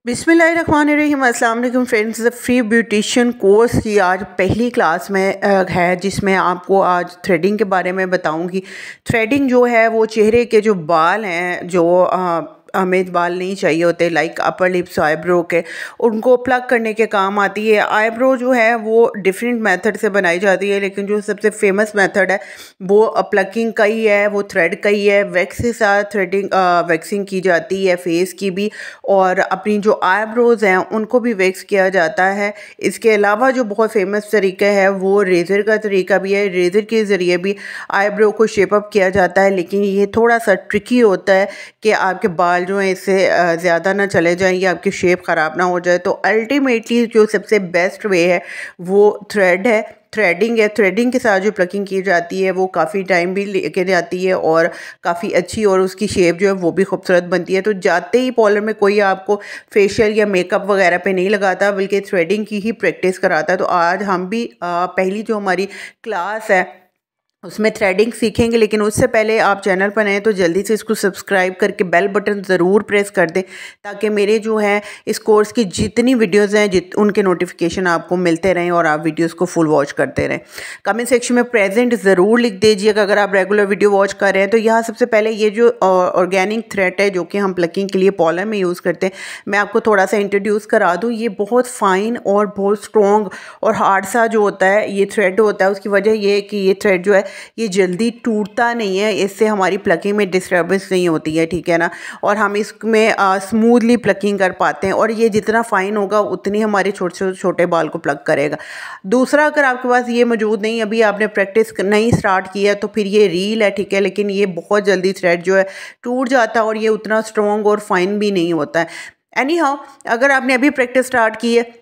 बिस्मिल्लाहिर्रहमानिर्रहीम। अस्सलाम वालेकुम friends. The free beautician course की आज पहली क्लास में है, जिसमें आपको आज थ्रेडिंग के बारे में बताऊंगी। थ्रेडिंग जो है वो चेहरे के जो बाल हैं, जो हमें बाल नहीं चाहिए होते, लाइक अपर लिप्स, आईब्रो के, उनको प्लग करने के काम आती है। आईब्रो जो है वो डिफरेंट मेथड से बनाई जाती है, लेकिन जो सबसे फेमस मेथड है वो प्लकिंग का ही है, वो थ्रेड का ही है। वैक्स के साथ थ्रेडिंग वैक्सिंग की जाती है, फेस की भी, और अपनी जो आईब्रोज़ हैं उनको भी वैक्स किया जाता है। इसके अलावा जो बहुत फेमस तरीका है वो रेज़र का तरीका भी है। रेज़र के ज़रिए भी आईब्रो को शेप अप किया जाता है, लेकिन ये थोड़ा सा ट्रिकी होता है कि आपके बाल जो हैं इससे ज़्यादा ना चले जाएं या आपकी शेप ख़राब ना हो जाए। तो अल्टीमेटली जो सबसे बेस्ट वे है वो थ्रेडिंग है। थ्रेडिंग के साथ जो प्लकिंग की जाती है वो काफ़ी टाइम भी लेके जाती है और काफ़ी अच्छी, और उसकी शेप जो है वो भी खूबसूरत बनती है। तो जाते ही पॉलर में कोई आपको फेशियल या मेकअप वगैरह पे नहीं लगाता, बल्कि थ्रेडिंग की ही प्रैक्टिस कराता है। तो आज हम भी पहली जो हमारी क्लास है उसमें थ्रेडिंग सीखेंगे, लेकिन उससे पहले आप चैनल पर आए तो जल्दी से इसको सब्सक्राइब करके बेल बटन ज़रूर प्रेस कर दें, ताकि मेरे जो है इस कोर्स की जितनी वीडियोस हैं उनके नोटिफिकेशन आपको मिलते रहें और आप वीडियोस को फुल वॉच करते रहें। कमेंट सेक्शन में प्रेजेंट ज़रूर लिख दीजिएगा अगर आप रेगुलर वीडियो वॉच कर रहे हैं। तो यहाँ सबसे पहले ये जो ऑर्गेनिक थ्रेड है जो कि हम प्लकिंग के लिए पॉलर में यूज़ करते हैं, मैं आपको थोड़ा सा इंट्रोड्यूस करा दूँ। ये बहुत फाइन और बहुत स्ट्रॉन्ग और हार्ड सा जो होता है ये थ्रेड होता है। उसकी वजह ये है कि ये थ्रेड जो है ये जल्दी टूटता नहीं है, इससे हमारी प्लकिंग में डिस्टर्बेंस नहीं होती है, ठीक है ना। और हम इसमें स्मूथली प्लकिंग कर पाते हैं, और ये जितना फाइन होगा उतनी हमारे छोटे छोटे बाल को प्लग करेगा। दूसरा, अगर आपके पास ये मौजूद नहीं, अभी आपने प्रैक्टिस नहीं स्टार्ट किया, तो फिर ये रील है, ठीक है, लेकिन ये बहुत जल्दी थ्रेड जो है टूट जाता है और ये उतना स्ट्रॉन्ग और फाइन भी नहीं होता है। एनी हाउ, अगर आपने अभी प्रैक्टिस स्टार्ट की है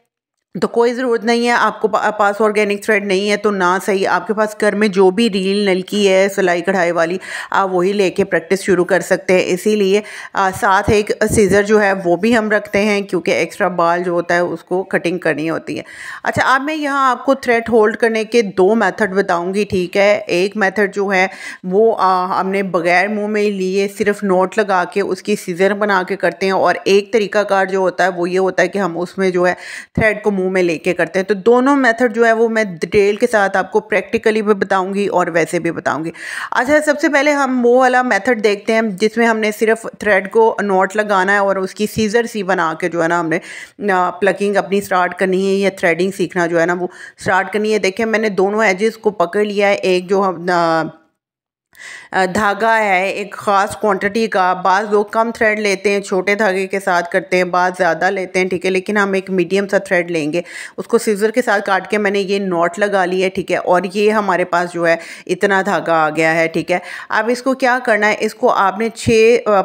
तो कोई ज़रूरत नहीं है, आपको पास ऑर्गेनिक थ्रेड नहीं है तो ना सही, आपके पास घर में जो भी रील नलकी है सिलाई कढ़ाई वाली, आप वही लेके प्रैक्टिस शुरू कर सकते हैं। इसीलिए साथ एक सीज़र जो है वो भी हम रखते हैं, क्योंकि एक्स्ट्रा बाल जो होता है उसको कटिंग करनी होती है। अच्छा, अब मैं यहाँ आपको थ्रेड होल्ड करने के दो मेथड बताऊँगी, ठीक है। एक मेथड जो है वो हमने बगैर मुँह में लिए सिर्फ नोट लगा के उसकी सीज़र बना के करते हैं, और एक तरीकाकार जो होता है वो ये होता है कि हम उसमें जो है थ्रेड को में लेके करते हैं। तो दोनों मेथड जो है वो मैं डिटेल के साथ आपको प्रैक्टिकली भी बताऊंगी और वैसे भी बताऊंगी। अच्छा, सबसे पहले हम वो वाला मेथड देखते हैं जिसमें हमने सिर्फ थ्रेड को नॉट लगाना है और उसकी सीजर सी बना के जो है ना हमने प्लकिंग अपनी स्टार्ट करनी है, या थ्रेडिंग सीखना जो है ना वो स्टार्ट करनी है। देखिए, मैंने दोनों एजेस को पकड़ लिया है। एक जो हम धागा है एक ख़ास क्वांटिटी का, बाज़ लोग कम थ्रेड लेते हैं, छोटे धागे के साथ करते हैं, बाज़ ज़्यादा लेते हैं, ठीक है, लेकिन हम एक मीडियम सा थ्रेड लेंगे, उसको सीज़र के साथ काट के मैंने ये नॉट लगा ली है, ठीक है। और ये हमारे पास जो है इतना धागा आ गया है, ठीक है। अब इसको क्या करना है, इसको आपने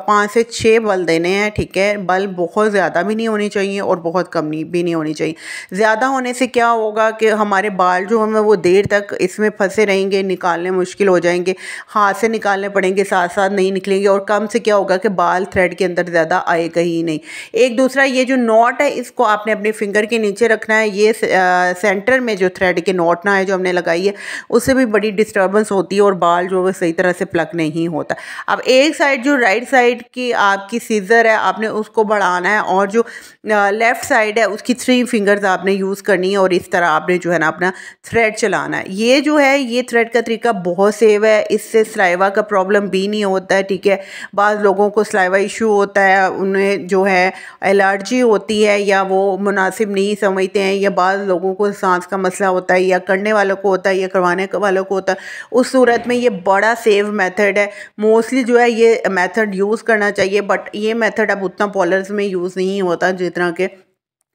5 से 6 बल देने हैं, ठीक है। बल बहुत ज़्यादा भी नहीं होनी चाहिए और बहुत कम भी नहीं होनी चाहिए। ज़्यादा होने से क्या होगा कि हमारे बाल जो हमें वो देर तक इसमें फंसे रहेंगे, निकालने मुश्किल हो जाएंगे, हाथ से निकालने पड़ेंगे, साथ साथ नहीं निकलेंगे। और कम से क्या होगा कि बाल थ्रेड के अंदर ज़्यादा आएगा ही नहीं। एक दूसरा, ये जो नॉट है इसको आपने अपने फिंगर के नीचे रखना है। ये सेंटर में जो थ्रेड के नॉट ना है जो हमने लगाई है, उससे भी बड़ी डिस्टर्बेंस होती है और बाल जो है सही तरह से प्लग नहीं होता। अब एक साइड जो राइट साइड की आपकी सीज़र है आपने उसको बढ़ाना है, और जो लेफ़्ट साइड है उसकी 3 फिंगर्स आपने यूज़ करनी है, और इस तरह आपने जो है ना अपना थ्रेड चलाना है। ये जो है ये थ्रेड का तरीका बहुत सेव है, इससे सलाइवा का प्रॉब्लम भी नहीं होता है, ठीक है। बाज़ लोगों को सलाइवा इशू होता है, उन्हें जो है एलर्जी होती है, या वो मुनासिब नहीं समझते हैं, या बाज़ लोगों को सांस का मसला होता है, या करने वालों को होता है या करवाने वालों को होता है। उस सूरत में ये बड़ा सेव मेथड है। मोस्टली जो है ये मेथड यूज़ करना चाहिए, बट ये मेथड अब उतना पॉलर्स में यूज़ नहीं होता जितना कि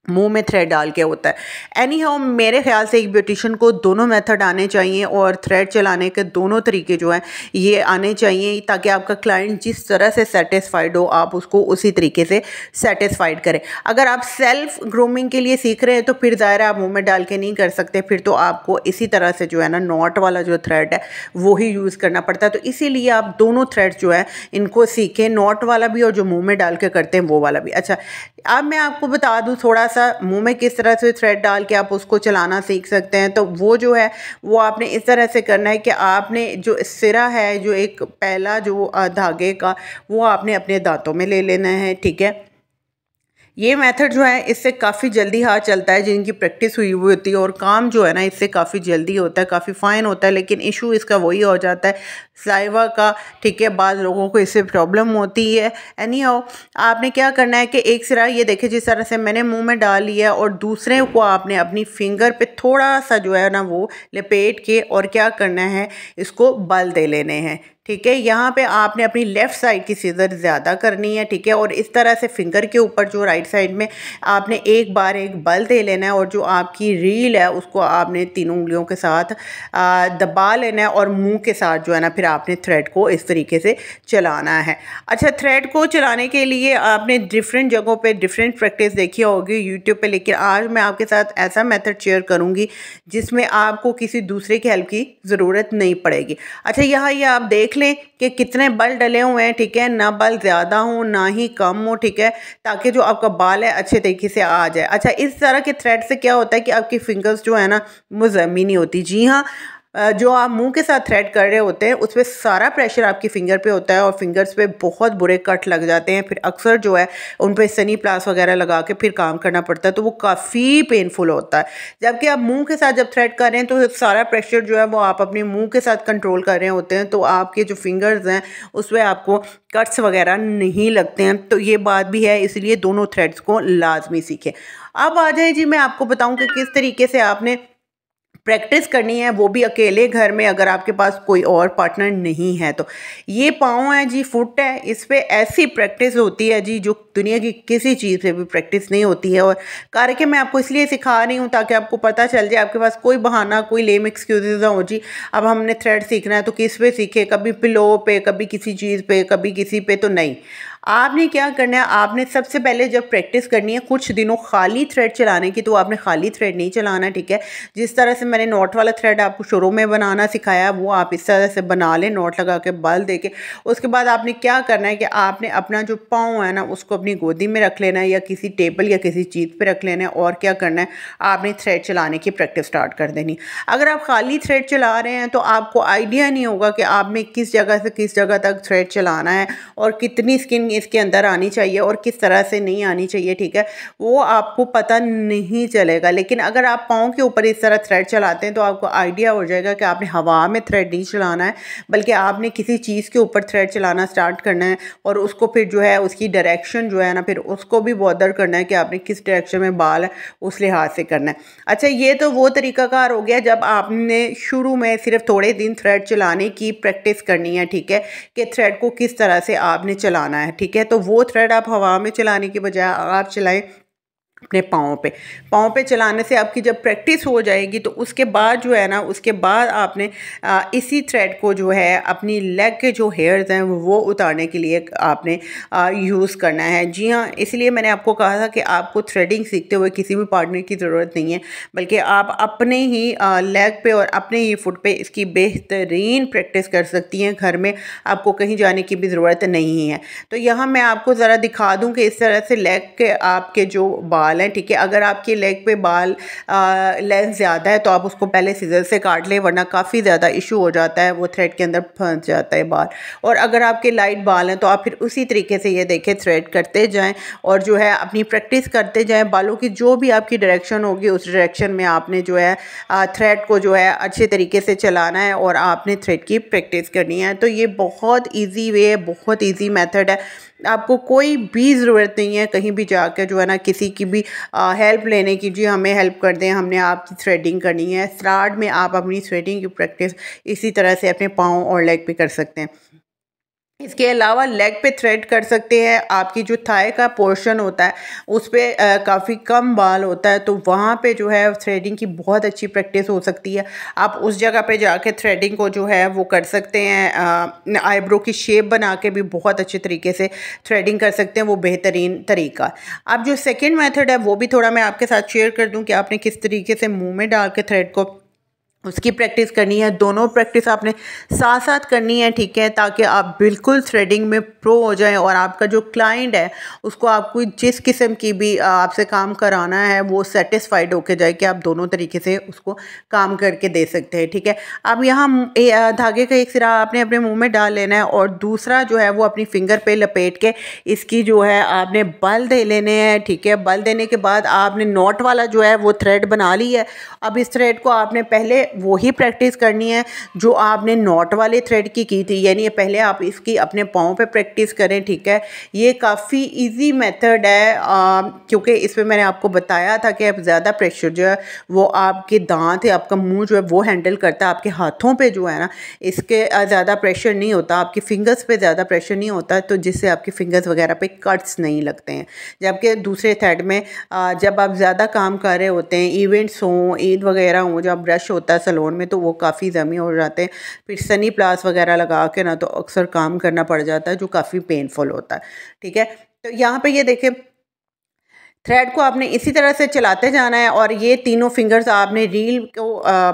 मुंह में थ्रेड डाल के होता है। एनी हाउ, मेरे ख्याल से एक ब्यूटिशियन को दोनों मेथड आने चाहिए, और थ्रेड चलाने के दोनों तरीके जो हैं ये आने चाहिए, ताकि आपका क्लाइंट जिस तरह से सेटिस्फाइड हो आप उसको उसी तरीके से सेटिस्फाइड करें। अगर आप सेल्फ ग्रूमिंग के लिए सीख रहे हैं तो फिर ज़ाहिर है आप मुँह में डाल के नहीं कर सकते, फिर तो आपको इसी तरह से जो है ना नॉट वाला जो थ्रेड है वो ही यूज़ करना पड़ता है। तो इसीलिए आप दोनों थ्रेड जो है इनको सीखें, नॉट वाला भी और जो मुँह में डाल के करते हैं वो वाला भी। अच्छा, अब मैं आपको बता दूं थोड़ा सा मुंह में किस तरह से थ्रेड डाल के आप उसको चलाना सीख सकते हैं। तो वो जो है वो आपने इस तरह से करना है कि आपने जो सिरा है, जो एक पहला जो धागे का, वो आपने अपने दांतों में ले लेना है, ठीक है। ये मेथड जो है इससे काफ़ी जल्दी हाथ चलता है जिनकी प्रैक्टिस हुई हुई होती है, और काम जो है ना इससे काफ़ी जल्दी होता है, काफ़ी फ़ाइन होता है। लेकिन इशू इसका वही हो जाता है साइवा का, ठीक है। बाद लोगों को इससे प्रॉब्लम होती है। एनी हाउ, आपने क्या करना है कि एक सिरा ये देखे जिस तरह से मैंने मुंह में डाल लिया, और दूसरे को आपने अपनी फिंगर पे थोड़ा सा जो है ना वो लपेट के और क्या करना है, इसको बल दे लेने हैं, ठीक है। यहाँ पे आपने अपनी लेफ़्ट साइड की सीज़र ज़्यादा करनी है, ठीक है। और इस तरह से फिंगर के ऊपर जो राइट साइड में आपने एक बार एक बल दे लेना है, और जो आपकी रील है उसको आपने तीनों उंगलियों के साथ दबा लेना है, और मुंह के साथ जो है ना फिर आपने थ्रेड को इस तरीके से चलाना है। अच्छा, थ्रेड को चलाने के लिए आपने डिफरेंट जगहों पे डिफरेंट प्रैक्टिस देखी होगी यूट्यूब पे, लेकिन आज मैं आपके साथ ऐसा मेथड शेयर करूँगी जिसमें आपको किसी दूसरे की हेल्प की ज़रूरत नहीं पड़ेगी। अच्छा, यहाँ ये आप देख लें कि कितने बल डले हुए हैं, ठीक है। ना बल ज़्यादा हो ना ही कम हो, ठीक है, ताकि जो आपका बाल है अच्छे तरीके से आ जाए। अच्छा, इस तरह के थ्रेड से क्या होता है कि आपकी फिंगर्स जो है ना वो ज़मीनी होती। जी हाँ, जो आप मुंह के साथ थ्रेड कर रहे होते हैं उस पर सारा प्रेशर आपकी फिंगर पे होता है, और फिंगर्स पे बहुत बुरे कट लग जाते हैं। फिर अक्सर जो है उन पे सनी प्लास वगैरह लगा के फिर काम करना पड़ता है, तो वो काफ़ी पेनफुल होता है। जबकि आप मुंह के साथ जब थ्रेड कर रहे हैं तो सारा प्रेशर जो है वो आप अपने मुंह के साथ कंट्रोल कर रहे होते हैं, तो आपके जो फिंगर्स हैं उस पर आपको कट्स वगैरह नहीं लगते हैं। तो ये बात भी है, इसलिए दोनों थ्रेड्स को लाजमी सीखें। अब आ जाए जी, मैं आपको बताऊँ कि किस तरीके से आपने प्रैक्टिस करनी है, वो भी अकेले घर में, अगर आपके पास कोई और पार्टनर नहीं है तो। ये पाँव है जी, फुट है, इस पे ऐसी प्रैक्टिस होती है जी जो दुनिया की किसी चीज़ से भी प्रैक्टिस नहीं होती है। और करके मैं आपको इसलिए सिखा रही हूँ ताकि आपको पता चल जाए, आपके पास कोई बहाना, कोई लेम एक्सक्यूजेज ना हो जी अब हमने थ्रेड सीखना है तो किस पे सीखे, कभी पिलो पे, कभी किसी चीज़ पे, कभी किसी पे, तो नहीं। आपने क्या करना है, आपने सबसे पहले जब प्रैक्टिस करनी है कुछ दिनों खाली थ्रेड चलाने की, तो आपने खाली थ्रेड नहीं चलाना, ठीक है। जिस तरह से मैंने नॉट वाला थ्रेड आपको शुरू में बनाना सिखाया वो आप इस तरह से बना लें, नॉट लगा के बल दे के। उसके बाद आपने क्या करना है कि आपने अपना जो पाँव है ना उसको अपनी गोदी में रख लेना है, या किसी टेबल या किसी चीज़ पर रख लेना है, और क्या करना है, आपने थ्रेड चलाने की प्रैक्टिस स्टार्ट कर देनी। अगर आप खाली थ्रेड चला रहे हैं तो आपको आइडिया नहीं होगा कि आपने किस जगह से किस जगह तक थ्रेड चलाना है, और कितनी स्किन इसके अंदर आनी चाहिए और किस तरह से नहीं आनी चाहिए, ठीक है, वो आपको पता नहीं चलेगा। लेकिन अगर आप पाँव के ऊपर इस तरह थ्रेड चलाते हैं तो आपको आइडिया हो जाएगा कि आपने हवा में थ्रेड नहीं चलाना है, बल्कि आपने किसी चीज़ के ऊपर थ्रेड चलाना स्टार्ट करना है, और उसको फिर जो है उसकी डायरेक्शन जो है ना फिर उसको भी बॉदर करना है कि आपने किस डायरेक्शन में बाल है उस लिहाज से करना है। अच्छा, ये तो वो तरीकाकार हो गया जब आपने शुरू में सिर्फ थोड़े दिन थ्रेड चलाने की प्रैक्टिस करनी है, ठीक है, कि थ्रेड को किस तरह से आपने चलाना है, ठीक है। तो वो थ्रेड आप हवा में चलाने की बजाय आप चलाएं अपने पाँव पे चलाने से आपकी जब प्रैक्टिस हो जाएगी तो उसके बाद जो है ना उसके बाद आपने इसी थ्रेड को जो है अपनी लेग के जो हेयर्स हैं वो उतारने के लिए आपने यूज़ करना है। जी हाँ, इसलिए मैंने आपको कहा था कि आपको थ्रेडिंग सीखते हुए किसी भी पार्टनर की ज़रूरत नहीं है, बल्कि आप अपने ही लेग पे और अपने ही फुट पे इसकी बेहतरीन प्रैक्टिस कर सकती हैं घर में, आपको कहीं जाने की भी ज़रूरत नहीं है। तो यहाँ मैं आपको ज़रा दिखा दूँ कि इस तरह से लेग के आपके जो बाल है, ठीक है, अगर आपके लेग पे बाल लेंथ ज़्यादा है तो आप उसको पहले सीजर से काट लें, वरना काफ़ी ज़्यादा इशू हो जाता है, वो थ्रेड के अंदर फंस जाता है बाल। और अगर आपके लाइट बाल हैं तो आप फिर उसी तरीके से ये देखें थ्रेड करते जाएं, और जो है अपनी प्रैक्टिस करते जाएं। बालों की जो भी आपकी डायरेक्शन होगी उस डायरेक्शन में आपने जो है थ्रेड को जो है अच्छे तरीके से चलाना है, और आपने थ्रेड की प्रैक्टिस करनी है। तो ये बहुत ईजी वे है, बहुत ईजी मेथड है, आपको कोई भी ज़रूरत नहीं है कहीं भी जाकर जो है ना किसी की भी हेल्प लेने की, जी हमें हेल्प कर दें, हमने आपकी थ्रेडिंग करनी है। स्टार्ट में आप अपनी थ्रेडिंग की प्रैक्टिस इसी तरह से अपने पाँव और लेग पे कर सकते हैं। इसके अलावा लेग पे थ्रेड कर सकते हैं, आपकी जो थाई का पोर्शन होता है उस पर काफ़ी कम बाल होता है, तो वहाँ पे जो है थ्रेडिंग की बहुत अच्छी प्रैक्टिस हो सकती है। आप उस जगह पे जाके थ्रेडिंग को जो है वो कर सकते हैं, आईब्रो की शेप बना के भी बहुत अच्छे तरीके से थ्रेडिंग कर सकते हैं, वो बेहतरीन तरीका। अब जो सेकेंड मेथड है वो भी थोड़ा मैं आपके साथ शेयर कर दूँ कि आपने किस तरीके से मुँह में डाल के थ्रेड को उसकी प्रैक्टिस करनी है। दोनों प्रैक्टिस आपने साथ साथ करनी है, ठीक है, ताकि आप बिल्कुल थ्रेडिंग में प्रो हो जाएं और आपका जो क्लाइंट है उसको आपको जिस किस्म की भी आपसे काम कराना है वो सेटिस्फाइड होके जाए कि आप दोनों तरीके से उसको काम करके दे सकते हैं, ठीक है। अब यहाँ धागे का एक सिरा आपने अपने मुंह में डाल लेना है और दूसरा जो है वो अपनी फिंगर पे लपेट के इसकी जो है आपने बल दे लेने हैं, ठीक है। बल देने के बाद आपने नॉट वाला जो है वो थ्रेड बना ली है। अब इस थ्रेड को आपने पहले वही प्रैक्टिस करनी है जो आपने नॉट वाले थ्रेड की थी, यानी पहले आप इसकी अपने पाँव पे प्रैक्टिस करें, ठीक है। ये काफ़ी इजी मेथड है क्योंकि इसमें मैंने आपको बताया था कि अब ज़्यादा प्रेशर जो है वो आपके दांत है, आपका मुंह जो है वो हैंडल करता है। आपके हाथों पे जो है ना इसके ज़्यादा प्रेशर नहीं होता, आपकी फिंगर्स पे ज़्यादा प्रेशर नहीं होता, तो जिससे आपकी फिंगर्स वगैरह पे कट्स नहीं लगते हैं। जबकि दूसरे थ्रेड में जब आप ज़्यादा काम कर रहे होते हैं, इवेंट्स हों, ईद वगैरह हों, जब रश होता है सैलून में तो वो काफ़ी ज़मी हो जाते हैं, फिर सनी प्लास वगैरह लगा के ना तो अक्सर काम करना पड़ जाता है जो काफ़ी पेनफुल होता है, ठीक है। तो यहाँ पे ये देखें थ्रेड को आपने इसी तरह से चलाते जाना है और ये तीनों फिंगर्स आपने रील को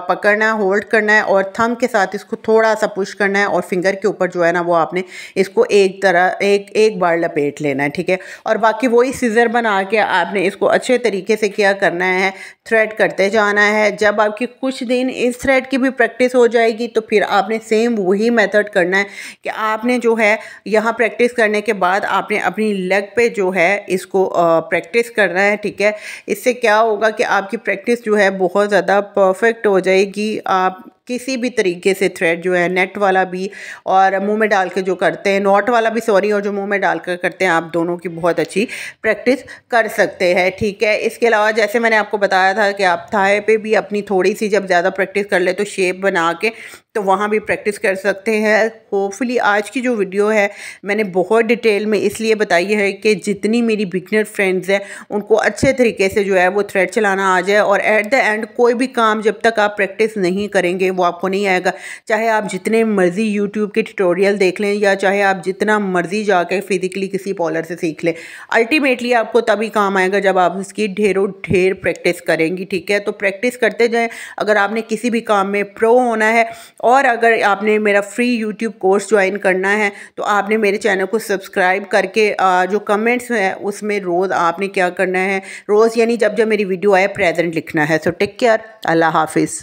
पकड़ना है, होल्ड करना है और थंब के साथ इसको थोड़ा सा पुश करना है और फिंगर के ऊपर जो है ना वो आपने इसको एक बार लपेट लेना है, ठीक है। और बाकी वही सीजर बना के आपने इसको अच्छे तरीके से क्या करना है, थ्रेड करते जाना है। जब आपकी कुछ दिन इस थ्रेड की भी प्रैक्टिस हो जाएगी तो फिर आपने सेम वही मेथड करना है कि आपने जो है यहाँ प्रैक्टिस करने के बाद आपने अपनी लेग पे जो है इसको प्रैक्टिस करना है, ठीक है। इससे क्या होगा कि आपकी प्रैक्टिस जो है बहुत ज़्यादा परफेक्ट हो जाएगी। आप किसी भी तरीके से थ्रेड जो है नेट वाला भी और मुंह में डाल के जो करते हैं, नॉट वाला भी सॉरी, और जो मुंह में डाल कर करते हैं, आप दोनों की बहुत अच्छी प्रैक्टिस कर सकते हैं, ठीक है। इसके अलावा जैसे मैंने आपको बताया था कि आप थाए पे भी अपनी थोड़ी सी जब ज़्यादा प्रैक्टिस कर ले तो शेप बना के तो वहाँ भी प्रैक्टिस कर सकते हैं। होपफुली आज की जो वीडियो है मैंने बहुत डिटेल में इसलिए बताई है कि जितनी मेरी बिगनर फ्रेंड्स हैं उनको अच्छे तरीके से जो है वो थ्रेड चलाना आ जाए और एट द एंड कोई भी काम जब तक आप प्रैक्टिस नहीं करेंगे वो आपको नहीं आएगा। चाहे आप जितने मर्जी यूट्यूब के ट्यूटोरियल देख लें या चाहे आप जितना मर्जी जाकर फिजिकली किसी पॉलर से सीख लें, अल्टीमेटली आपको तभी काम आएगा जब आप इसकी ढेरों ढेर प्रैक्टिस करेंगी, ठीक है। तो प्रैक्टिस करते जाएं अगर आपने किसी भी काम में प्रो होना है। और अगर आपने मेरा फ्री यूट्यूब कोर्स ज्वाइन करना है तो आपने मेरे चैनल को सब्सक्राइब करके जो कमेंट्स हैं उसमें रोज़ आपने क्या करना है, रोज़ यानी जब जब मेरी वीडियो आए प्रेजेंट लिखना है। सो टेक केयर, अल्लाह हाफिज़।